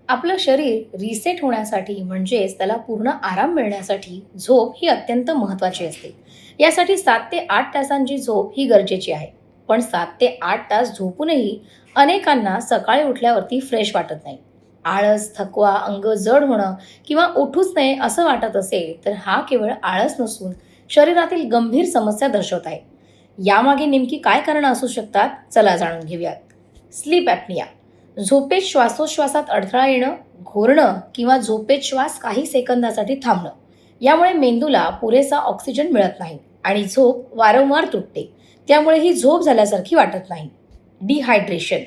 आपलं शरीर रिसेट होण्यासाठी म्हणजेच त्याला पूर्ण आराम मिळण्यासाठी झोप ही अत्यंत महत्त्वाची असते. यासाठी 7 ते 8 तासांची झोप ही गरजेची आहे. पण 7 ते 8 तास झोपूनही अनेकांना सकाळी उठल्यावरती फ्रेश वाटत नाही. आळस, थकवा, अंग जड होणं किंवा उठूच नये असं वाटत असेल तर हा केवळ आळस नसून शरीरातील गंभीर समस्या दर्शवत आहे. यामागे नेमकी काय कारणं असू शकतात? चला जाणून घेऊयात. स्लीप ॲपनिया, झोपेत श्वासोश्वासात अडथळा येणं, घोरणं किंवा झोपेत श्वास काही सेकंदासाठी थांबणं. यामुळे मेंदूला पुरेसा ऑक्सिजन मिळत नाही आणि झोप वारंवार तुटते. त्यामुळे ही झोप झाल्यासारखी वाटत नाही. डिहायड्रेशन,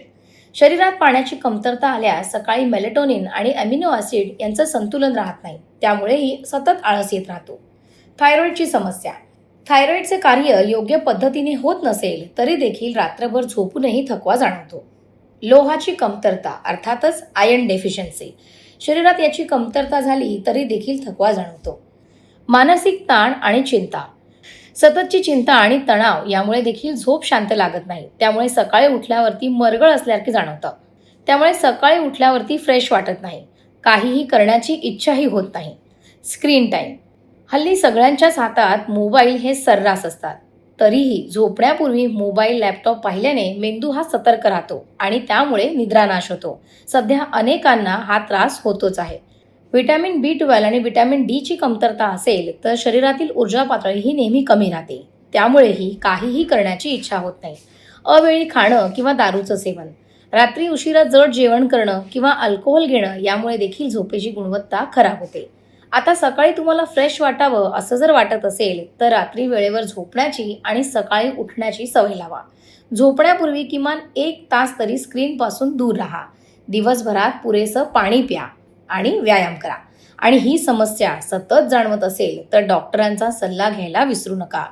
शरीरात पाण्याची कमतरता आल्यास सकाळी मेलेटोनिन आणि अमिनो ॲसिड यांचं संतुलन राहत नाही. त्यामुळेही सतत आळस येत राहतो. थायरॉईडची समस्या, थायरॉईडचे कार्य योग्य पद्धतीने होत नसेल तरी देखील रात्रभर झोपूनही थकवा जाणवतो. लोहाची कमतरता अर्थातच आयर्न डेफिशियन्सी, शरीरात याची कमतरता झाली तरी देखील थकवा जाणवतो. मानसिक ताण आणि चिंता, सततची चिंता आणि तणाव यामुळे देखील झोप शांत लागत नाही. त्यामुळे सकाळी उठल्यावरती मरगळ असल्यासारखे जाणवतं. त्यामुळे सकाळी उठल्यावरती फ्रेश वाटत नाही, काहीही करण्याची इच्छाही होत नाही. स्क्रीन टाईम, हल्ली सगळ्यांच्याच हातात मोबाईल हे सर्रास असतात. तरीही झोपण्यापूर्वी मोबाईल, लॅपटॉप पाहिल्याने मेंदू हा सतर्क राहतो आणि त्यामुळे निद्रानाश होतो. सध्या अनेकांना हा त्रास होतोच आहे. व्हिटॅमिन B12 आणि व्हिटॅमिन Dची कमतरता असेल तर शरीरातील ऊर्जा पातळी ही नेहमी कमी राहते. त्यामुळेही काहीही करण्याची इच्छा होत नाही. अवेळी खाणं किंवा दारूचं सेवन, रात्री उशिरा जड जेवण करणं किंवा अल्कोहोल घेणं यामुळे देखील झोपेची गुणवत्ता खराब होते. आता सकाळी तुम्हाला फ्रेश वाटावं असं जर वाटत असेल तर रात्री वेळेवर झोपण्याची आणि सकाळी उठण्याची सवय लावा. झोपण्यापूर्वी किमान 1 तास तरी स्क्रीनपासून दूर राहा. दिवसभरात पुरेसं पाणी प्या आणि व्यायाम करा. आणि ही समस्या सतत जाणवत असेल तर डॉक्टरांचा सल्ला घ्यायला विसरू नका.